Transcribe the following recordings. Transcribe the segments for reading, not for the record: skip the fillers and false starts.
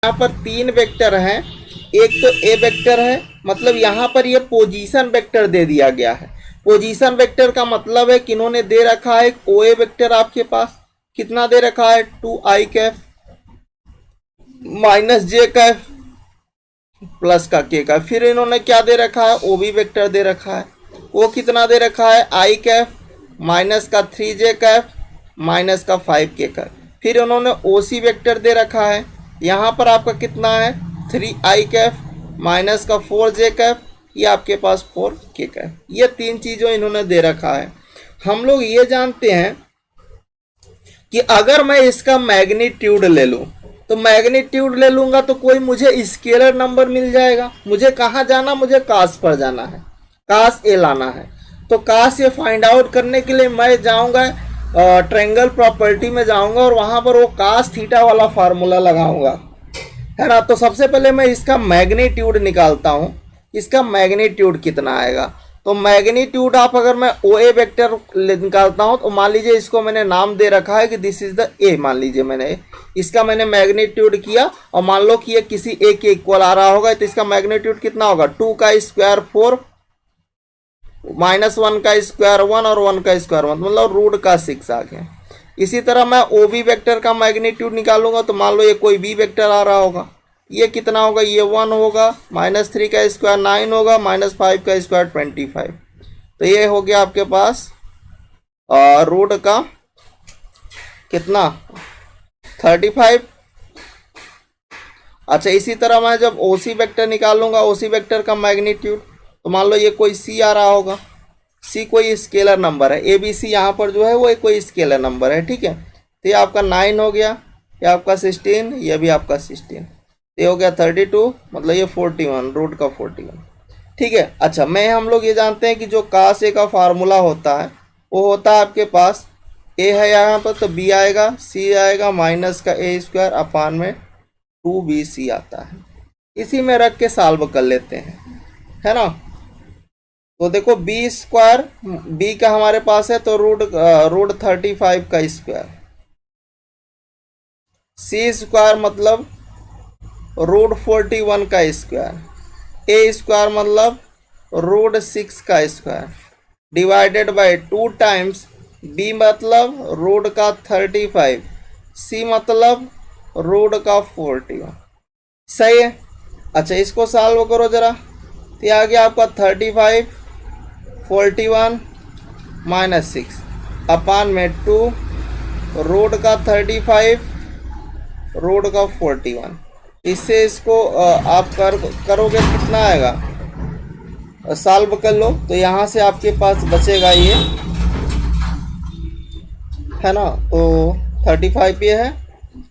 यहाँ पर 3 वेक्टर हैं। एक तो ए वेक्टर है, मतलब यहाँ पर ये पोजीशन वेक्टर दे दिया गया है। पोजीशन वेक्टर का मतलब है कि इन्होंने दे रखा है एक ओ ए वेक्टर आपके पास, कितना दे रखा है 2i कैफ माइनस जे कैफ प्लस का के का। फिर इन्होंने क्या दे रखा है ओ बी वेक्टर दे रखा है, वो कितना दे रखा है i कैफ माइनस का 3j कैफ माइनस का 5k कैफ। फिर उन्होंने ओ सी वेक्टर दे रखा है, यहाँ पर आपका कितना है 3i कैफ माइनस का 4j कैफ, ये आपके पास 4k कैफ। ये 3 चीज़ों इन्होंने दे रखा है। हम लोग ये जानते हैं कि अगर मैं इसका मैग्नीट्यूड ले लूँ, तो मैग्नीट्यूड ले लूँगा तो कोई मुझे स्केलर नंबर मिल जाएगा। मुझे कहाँ जाना, मुझे कास पर जाना है, कास ए लाना है। तो कास ए फाइंड आउट करने के लिए मैं जाऊँगा ट्रायंगल प्रॉपर्टी में जाऊँगा और वहाँ पर वो कास थीटा वाला फार्मूला लगाऊंगा, है ना। तो सबसे पहले मैं इसका मैग्नीट्यूड निकालता हूँ, इसका मैग्नीट्यूड कितना आएगा। तो मैग्नीट्यूड आप अगर मैं ओ ए वेक्टर निकालता हूँ तो मान लीजिए इसको मैंने नाम दे रखा है कि दिस इज द ए, मान लीजिए मैंने इसका मैग्नीट्यूड किया और मान लो कि ये किसी ए के इक्वल आ रहा होगा, तो इसका मैग्नीट्यूड कितना होगा 2 का स्क्वायर 4 माइनस 1 का स्क्वायर 1 और 1 का स्क्वायर 1, मतलब रूट का 6 आ गया। इसी तरह मैं ओ बी वेक्टर का मैग्नीट्यूड निकालूंगा तो मान लो ये कोई बी वेक्टर आ रहा होगा, ये कितना होगा, ये 1 होगा, माइनस 3 का स्क्वायर 9 होगा, माइनस 5 का स्क्वायर 25। तो ये हो गया आपके पास रूट का कितना 35। अच्छा, इसी तरह मैं जब ओ सी वेक्टर निकालूंगा, ओ सी वेक्टर का मैग्नीट्यूड, तो मान लो ये कोई सी आ रहा होगा, सी कोई स्केलर नंबर है, ए बी सी यहाँ पर जो है वो कोई स्केलर नंबर है, ठीक है। तो ये आपका 9 हो गया, ये आपका 16, ये भी आपका 16, ये हो गया 32, मतलब ये 41, रूट का 41, ठीक है। अच्छा, हम लोग ये जानते हैं कि जो कास ए का फार्मूला होता है वो होता है आपके पास ए है यहाँ पर, तो बी आएगा, सी आएगा माइनस का ए स्क्वायर अपान में 2bc आता है। इसी में रख के सॉल्व कर लेते हैं, है ना। तो देखो बी स्क्वायर, बी का हमारे पास है तो रूट 35 का स्क्वायर, सी स्क्वायर मतलब रूट 41 का स्क्वायर, ए स्क्वायर मतलब रूट 6 का square, divided by 2 times B मतलब रूट का 35, सी मतलब रूट का 41, सही है। अच्छा, इसको सॉल्व करो जरा, तो ये आ गया आपका 35 41 माइनस 6 अपान में 2 रूट का 35 रूट का 41। इससे इसको आप करोगे कितना आएगा, सॉल्व कर लो तो यहाँ से आपके पास बचेगा ये, है ना। तो 35 ये है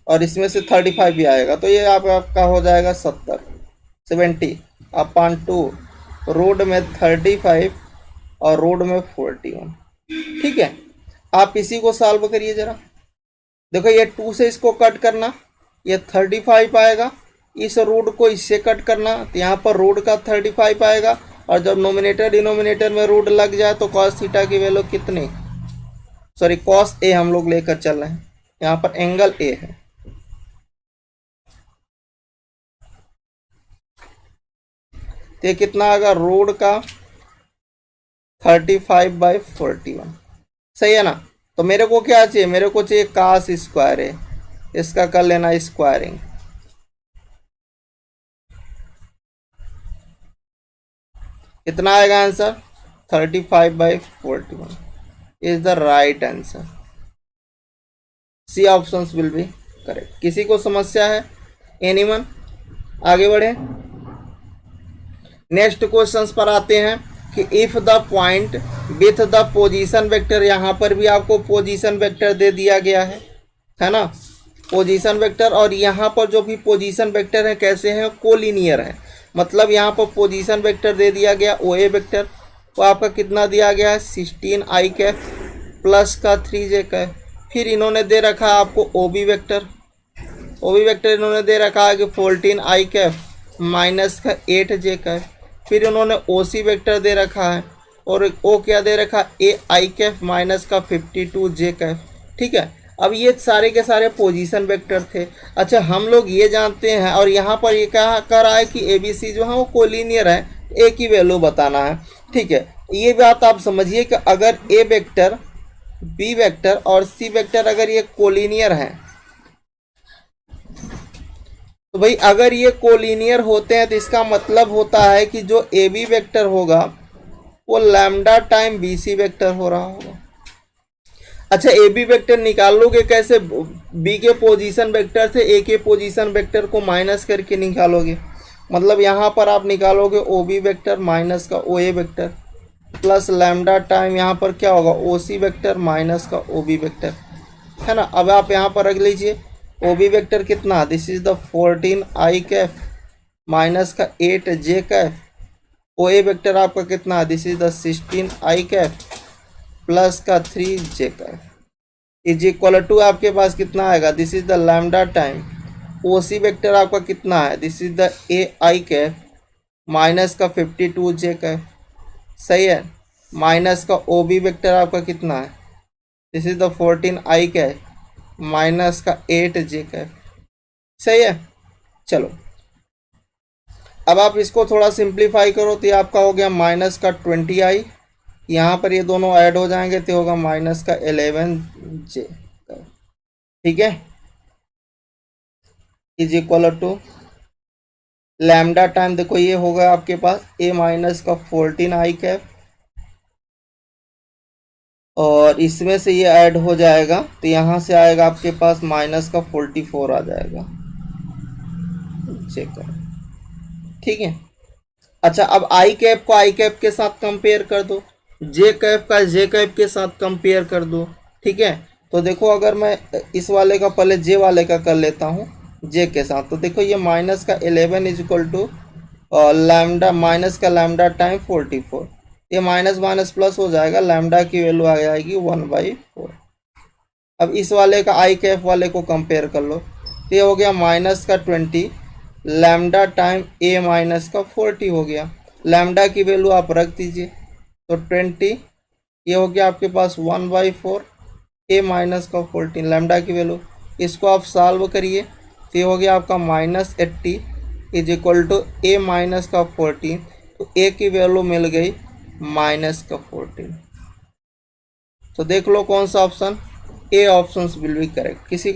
और इसमें से 35 भी आएगा, तो ये आपका हो जाएगा 70 अपान 2 रूट में 35 और रूट में 41, ठीक है। आप इसी को सॉल्व करिए जरा, देखो ये 2 से इसको कट करना, ये 35 आएगा, इस रूट को इससे कट करना, तो यहाँ पर रूट का 35 आएगा, और जब नोमिनेटर डिनोमिनेटर में रूट लग जाए तो कॉस थीटा की वैल्यू कितनी, सॉरी कॉस ए हम लोग लेकर चल रहे हैं, यहाँ पर एंगल ए है, तो ये कितना आएगा रूट का 35/41, सही है ना। तो मेरे को क्या चाहिए, मेरे को चाहिए कास स्क्वायर है, इसका कर लेना स्क्वायरिंग, कितना आएगा answer 35/41 is the right answer, C options will be correct. किसी को समस्या है, एनीवन, आगे बढ़े। नेक्स्ट क्वेश्चंस पर आते हैं कि if the point with the position vector, यहाँ पर भी आपको पोजीशन वेक्टर दे दिया गया है ना, पोजीशन वेक्टर, और यहाँ पर जो भी पोजीशन वेक्टर है कैसे हैं, कोलिनियर है, मतलब यहाँ पर पोजीशन वेक्टर दे दिया गया ओ ए वेक्टर, तो आपका कितना दिया गया है 16i कैफ प्लस का 3j कैफ। फिर इन्होंने दे रखा है आपको O B vector, O B vector इन्होंने दे रखा है कि 14i कैफ माइनस का 8j कैफ। फिर उन्होंने ओ सी वेक्टर दे रखा है, और ओ क्या दे रखा है ए आई कैफ माइनस का 52j कैफ, ठीक है। अब ये सारे के सारे पोजीशन वेक्टर थे। अच्छा, हम लोग ये जानते हैं और यहाँ पर ये कहा कर रहा है कि ए बी सी जो है वो कोलिनियर है, ए की वैल्यू बताना है। ठीक है, ये बात आप समझिए कि अगर ए वेक्टर, बी वेक्टर और सी वेक्टर अगर ये कोलिनियर हैं, तो भाई अगर ये कोलिनियर होते हैं तो इसका मतलब होता है कि जो ए बी वेक्टर होगा वो lambda time B C vector हो रहा होगा। अच्छा, ए बी वेक्टर निकालोगे कैसे? बी के पोजीशन वेक्टर से ए के पोजीशन वेक्टर को माइनस करके निकालोगे। मतलब यहाँ पर आप निकालोगे ओ बी वेक्टर माइनस का ओ A vector plus lambda time यहाँ पर क्या होगा, ओ सी वेक्टर माइनस का ओ बी वेक्टर, है ना। अब आप यहाँ पर रख लीजिए ओ बी वेक्टर कितना, this is the 14 I cap minus का 8 J cap, O A vector आपका कितना, this is the 16 I cap plus का 3 J cap is equal to आपके पास कितना आएगा, this is the lambda time O C vector आपका कितना है, this is the A I cap minus का 52 जे कैफ, सही है, माइनस का ओ बी वेक्टर आपका कितना है, this is the 14 I cap minus का 8 जे कैफ, सही है। चलो अब आप इसको थोड़ा सिंप्लीफाई करो तो ये आपका हो गया माइनस का 20 आई, यहाँ पर ये दोनों ऐड हो जाएंगे तो होगा माइनस का 11 जे, ठीक है, is equal to lambda time देखो ये होगा आपके पास ए माइनस का 14 आई कैप और इसमें से ये ऐड हो जाएगा तो यहाँ से आएगा आपके पास माइनस का 44 आ जाएगा, चेक करो, ठीक है। अच्छा, अब आई कैप को आई कैप के साथ कंपेयर कर दो, जे कैप का जे कैप के साथ कंपेयर कर दो, ठीक है। तो देखो अगर मैं इस वाले का पहले जे वाले का कर लेता हूँ जे के साथ, तो देखो ये माइनस का 11 is equal to lambda minus का लैम्डा टाइम 44, ये माइनस माइनस प्लस हो जाएगा, लैम्डा की वैल्यू आ जाएगी 1/4। अब इस वाले का आई कैफ वाले को कंपेयर कर लो तो ये हो गया माइनस का 20 लैम्डा टाइम ए माइनस का 40 हो गया, लैम्डा की वैल्यू आप रख दीजिए तो 20, ये हो गया आपके पास 1/4 ए माइनस का 14 लैम्डा की वैल्यू, इसको आप सॉल्व करिए तो ये हो गया आपका minus 80 is equal to A minus का 14, तो ए की वैल्यू मिल गई माइनस का 14। तो देख लो कौन सा option, A option will be correct. किसी